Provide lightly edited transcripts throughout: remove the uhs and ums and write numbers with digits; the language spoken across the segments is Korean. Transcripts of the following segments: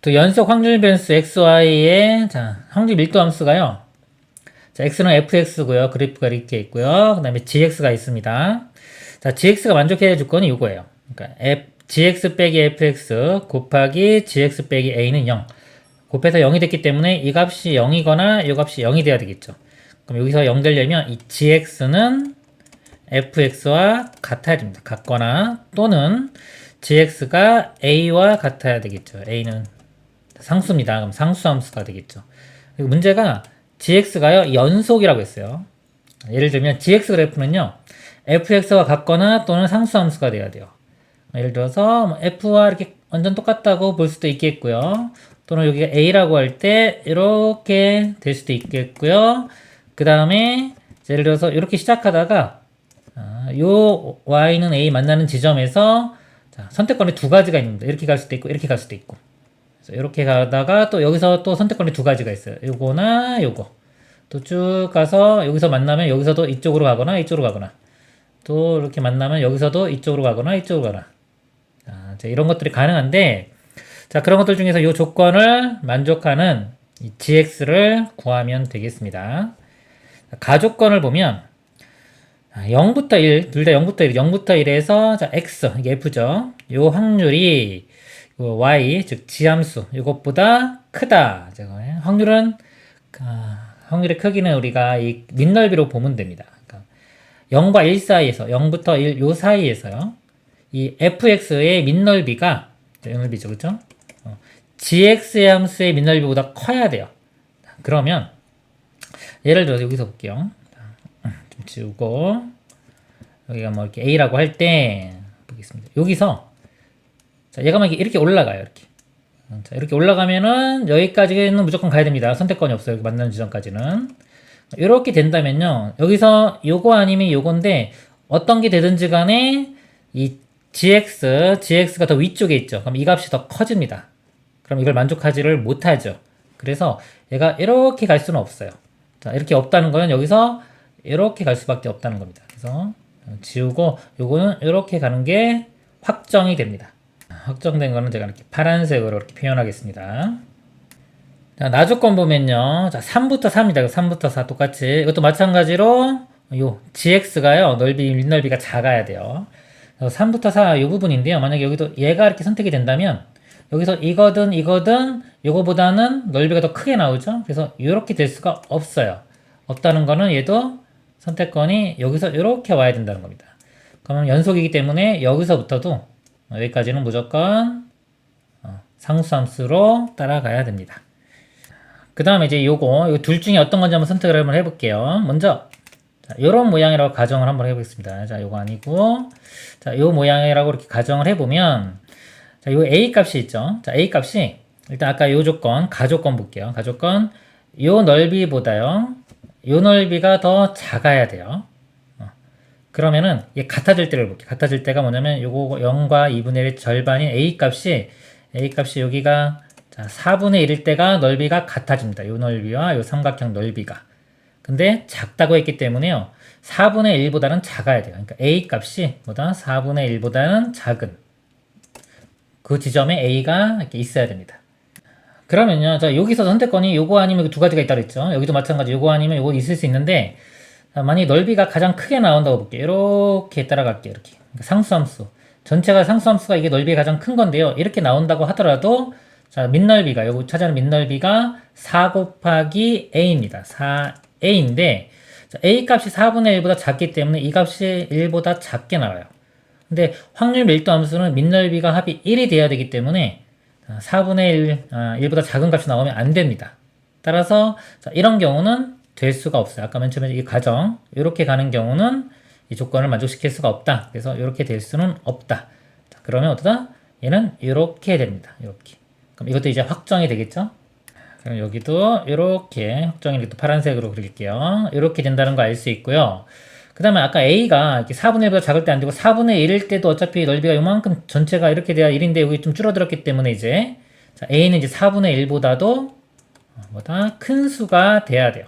또 연속 확률 변수 xy의 확률 밀도 함수가요. x는 fx고요. 그래프가 이렇게 있고요. 그 다음에 gx가 있습니다. gx가 만족해야 조건이 이거예요. 그러니까 gx 빼기 fx 곱하기 gx 빼기 a는 0. 곱해서 0이 됐기 때문에 이 값이 0이거나 이 값이 0이 돼야 되겠죠. 그럼 여기서 0 되려면 이 gx는 fx와 같아야 됩니다. 같거나 또는 gx가 a와 같아야 되겠죠. a는 상수입니다. 그럼 상수함수가 되겠죠. 그리고 문제가 gx가요 연속이라고 했어요. 예를 들면 gx 그래프는요 fx와 같거나 또는 상수함수가 돼야 돼요. 예를 들어서 f와 이렇게 완전 똑같다고 볼 수도 있겠고요. 또는 여기가 a라고 할 때 이렇게 될 수도 있겠고요. 그 다음에 예를 들어서 이렇게 시작하다가 요 y는 a 만나는 지점에서 선택권이 두 가지가 있습니다. 이렇게 갈 수도 있고 이렇게 갈 수도 있고. 이렇게 가다가 또 여기서 또 선택권이 두 가지가 있어요. 요거나 요거. 또 쭉 가서 여기서 만나면 여기서도 이쪽으로 가거나 이쪽으로 가거나. 또 이렇게 만나면 여기서도 이쪽으로 가거나 이쪽으로 가거나. 이런 것들이 가능한데 그런 것들 중에서 이 조건을 만족하는 이 gx를 구하면 되겠습니다. 가조건을 보면 0부터 1, 둘 다 0부터 1, 0부터 1에서 x, 이게 f죠. 요 확률이 y, 즉 지함수 이것보다 크다. 확률은 확률의 크기는 우리가 이 민넓이로 보면 됩니다. 그러니까 0과 1 사이에서 0부터 1 요 사이에서요. 이 fx의 민넓이가 민넓이죠, 그렇죠? gx의 함수의 민넓이보다 커야 돼요. 그러면 예를 들어서 여기서 볼게요. 좀 지우고 여기가 뭐 이렇게 a라고 할 때 보겠습니다. 여기서 얘가 막 이렇게 올라가요. 이렇게. 이렇게 올라가면은 여기까지는 무조건 가야 됩니다. 선택권이 없어요. 여기 만나는 지점까지는. 이렇게 된다면요. 여기서 요거 아니면 요건데 어떤 게 되든지 간에 이 gx가 더 위쪽에 있죠. 그럼 이 값이 더 커집니다. 그럼 이걸 만족하지를 못하죠. 그래서 얘가 이렇게 갈 수는 없어요. 이렇게 없다는 거는 여기서 이렇게 갈 수밖에 없다는 겁니다. 그래서 지우고 요거는 이렇게 가는 게 확정이 됩니다. 확정된 거는 제가 이렇게 파란색으로 이렇게 표현하겠습니다. 나조건 보면요. 3부터 4입니다. 3부터 4 똑같이. 이것도 마찬가지로 요 gx가요. 민넓이가 작아야 돼요. 3부터 4 이 부분인데요. 만약에 여기도 얘가 이렇게 선택이 된다면 여기서 이거든 요거보다는 넓이가 더 크게 나오죠. 그래서 이렇게 될 수가 없어요. 없다는 거는 얘도 선택권이 여기서 이렇게 와야 된다는 겁니다. 그러면 연속이기 때문에 여기서부터도 여기까지는 무조건 상수함수로 따라가야 됩니다. 그 다음에 이제 요거 둘 중에 어떤 건지 한번 선택을 한번 해볼게요. 먼저 요런 모양이라고 가정을 한번 해보겠습니다. 요거 아니고 요 모양이라고 이렇게 가정을 해보면 요 a 값이 있죠. a 값이 일단 아까 요 조건 가조건 볼게요. 가조건 요 넓이보다요 요 넓이가 더 작아야 돼요. 그러면은 이게 같아질 때를 볼게요. 같아질 때가 뭐냐면 요거 0과 2분의 1의 절반인 a 값이 여기가 4분의 1일 때가 넓이가 같아집니다. 요 넓이와 요 삼각형 넓이가. 근데 작다고 했기 때문에요. 4분의 1보다는 작아야 돼요. 그러니까 a 값이 4분의 1보다는 작은 그 지점에 a가 이렇게 있어야 됩니다. 그러면요. 여기서 선택권이 요거 아니면 두 가지가 있다고 했죠. 여기도 마찬가지 요거 아니면 요거 있을 수 있는데 만약에 넓이가 가장 크게 나온다고 볼게요. 이렇게 따라갈게요. 이렇게. 그러니까 상수함수. 전체가 상수함수가 이게 넓이가 가장 큰 건데요. 이렇게 나온다고 하더라도 민넓이가 요거 찾아는 민넓이가 4 곱하기 a입니다. 4a인데 a 값이 4분의 1보다 작기 때문에 이 값이 1보다 작게 나와요. 근데 확률 밀도 함수는 민넓이가 합이 1이 돼야 되기 때문에 4분의 1, 1보다 작은 값이 나오면 안 됩니다. 따라서 이런 경우는 될 수가 없어요. 아까 맨 처음에 이 가정 이렇게 가는 경우는 이 조건을 만족시킬 수가 없다. 그래서 이렇게 될 수는 없다. 그러면 어떠다? 얘는 이렇게 됩니다. 이렇게. 그럼 이것도 이제 확정이 되겠죠? 그럼 여기도 이렇게 확정이 이렇게 또 파란색으로 그릴게요. 이렇게 된다는 거 알 수 있고요. 그 다음에 아까 a가 이렇게 4분의 1보다 작을 때 안 되고 4분의 1일 때도 어차피 넓이가 요만큼 전체가 이렇게 돼야 1인데 여기 좀 줄어들었기 때문에 이제 a는 이제 4분의 1보다도 큰 수가 돼야 돼요.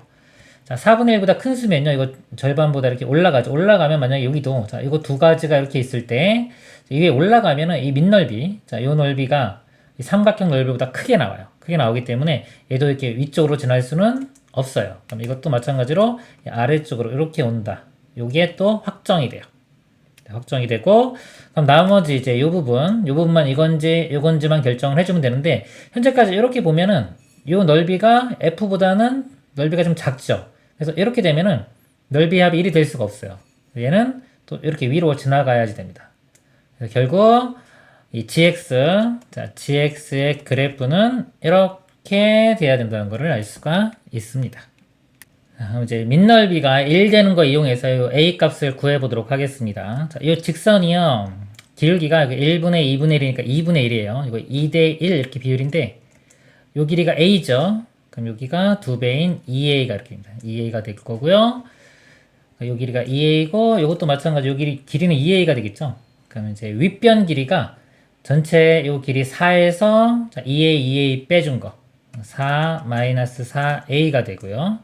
4분의 1보다 큰 수면요. 이거 절반보다 이렇게 올라가죠. 올라가면 만약에 여기도 이거 두 가지가 이렇게 있을 때 이게 올라가면은 이 민넓이 요 넓이가 이 삼각형 넓이보다 크게 나와요. 크게 나오기 때문에 얘도 이렇게 위쪽으로 지날 수는 없어요. 그럼 이것도 마찬가지로 아래쪽으로 이렇게 온다. 요게 또 확정이 돼요. 확정이 되고, 그럼 나머지 이제 요 부분만 이건지 요건지만 결정을 해주면 되는데, 현재까지 이렇게 보면은 요 넓이가 F보다는 넓이가 좀 작죠. 그래서 이렇게 되면은 넓이 합이 1이 될 수가 없어요. 얘는 또 이렇게 위로 지나가야지 됩니다. 그래서 결국 이 GX의 그래프는 이렇게 돼야 된다는 것을 알 수가 있습니다. 자, 이제 민넓이가 1 되는 거 이용해서 이 A 값을 구해보도록 하겠습니다. 자, 이 직선이요. 길기가 1분의 2분의 1이니까 2분의 1이에요. 이거 2대 1 이렇게 비율인데, 요 길이가 A죠. 그럼 여기가 2배인 2A가 이렇게 됩니다. 2A가 될 거고요. 요 길이가 2A고, 요것도 마찬가지 요 길이는 2A가 되겠죠. 그러면 이제 윗변 길이가 전체 요 길이 4에서 2A 빼준 거. 4-4A가 되고요.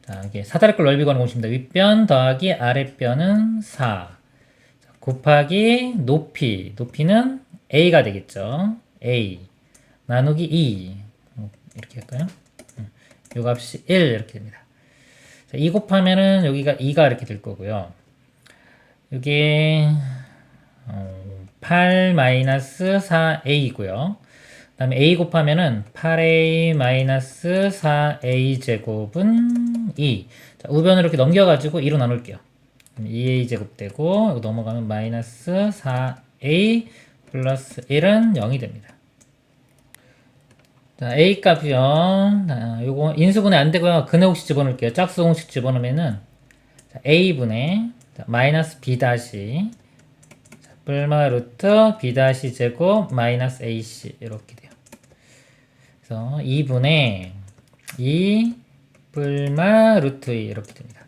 자, 이게 사다리꼴 넓이 구하는 공식입니다. 윗변 더하기 아랫변은 4. 자, 곱하기 높이는 A가 되겠죠. A. 나누기 2. 이렇게 할까요? 요 값이 1 이렇게 됩니다. 자, 2 곱하면은 여기가 2가 이렇게 될 거고요. 여기 8-4A이고요. 그 다음에 A 곱하면은 8A-4A 제곱은 2. 자, 우변으로 이렇게 넘겨가지고 2로 나눌게요. 2A 제곱 되고, 이거 넘어가면 마이너스 4A 플러스 1은 0이 됩니다. 자, A 값이요. 요거 인수분해 안 되고요. 근해 공식 집어넣을게요. 짝수 공식 집어넣으면은, 자, A분의, 마이너스 B 다시, 뿔마 루트 B 다시 제곱 마이너스 AC 이렇게 돼요. 그래서 2분의 2 뿔마 루트 2 이렇게 됩니다.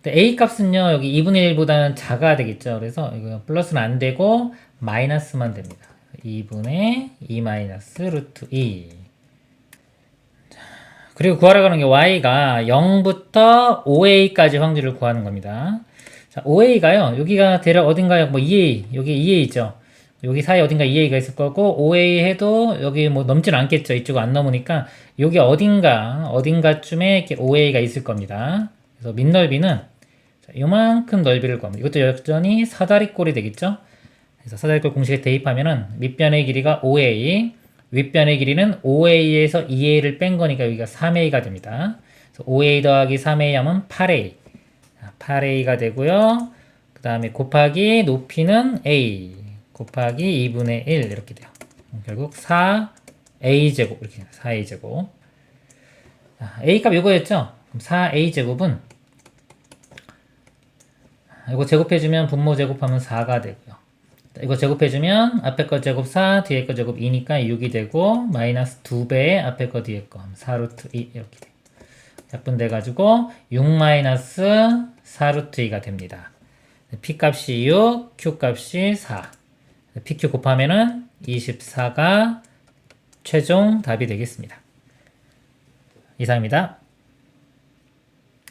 근데 A 값은요, 여기 2분의 1보다는 작아야 되겠죠. 그래서 이거 플러스는 안 되고 마이너스만 됩니다. 2분의 2 마이너스 루트 2. 그리고 구하라고 하는 게 Y가 0부터 5A까지 확률을 구하는 겁니다. 자, 5A가요, 여기가 대략 어딘가요? 뭐 2A, 여기 2A 있죠? 여기 사이에 어딘가 2A가 있을 거고, 5A 해도 여기 뭐 넘진 않겠죠? 이쪽은 안 넘으니까, 여기 어딘가쯤에 이렇게 5A가 있을 겁니다. 그래서 민넓이는 자, 요만큼 넓이를 구합니다. 이것도 여전히 사다리꼴이 되겠죠? 그래서 사다리꼴 공식에 대입하면은 밑변의 길이가 5A, 윗변의 길이는 5A에서 2A를 뺀 거니까 여기가 3A가 됩니다. 그래서 5A 더하기 3A 하면 8A. 8A가 되고요. 그 다음에 곱하기 높이는 A. 곱하기 2분의 1 이렇게 돼요. 결국 4A제곱 이렇게 돼요. 4A제곱. A값 이거였죠? 그럼 4A제곱은 이거 제곱해주면 분모 제곱하면 4가 되고요. 이거 제곱해주면 앞에 거 제곱 4, 뒤에 거 제곱 2니까 6이 되고 마이너스 2배의 앞에 거 뒤에 거 4루트 2 이렇게 돼요. 약분돼가지고 6 마이너스 4루트 2가 됩니다. P값이 6, Q값이 4. PQ 곱하면은 24가 최종 답이 되겠습니다. 이상입니다.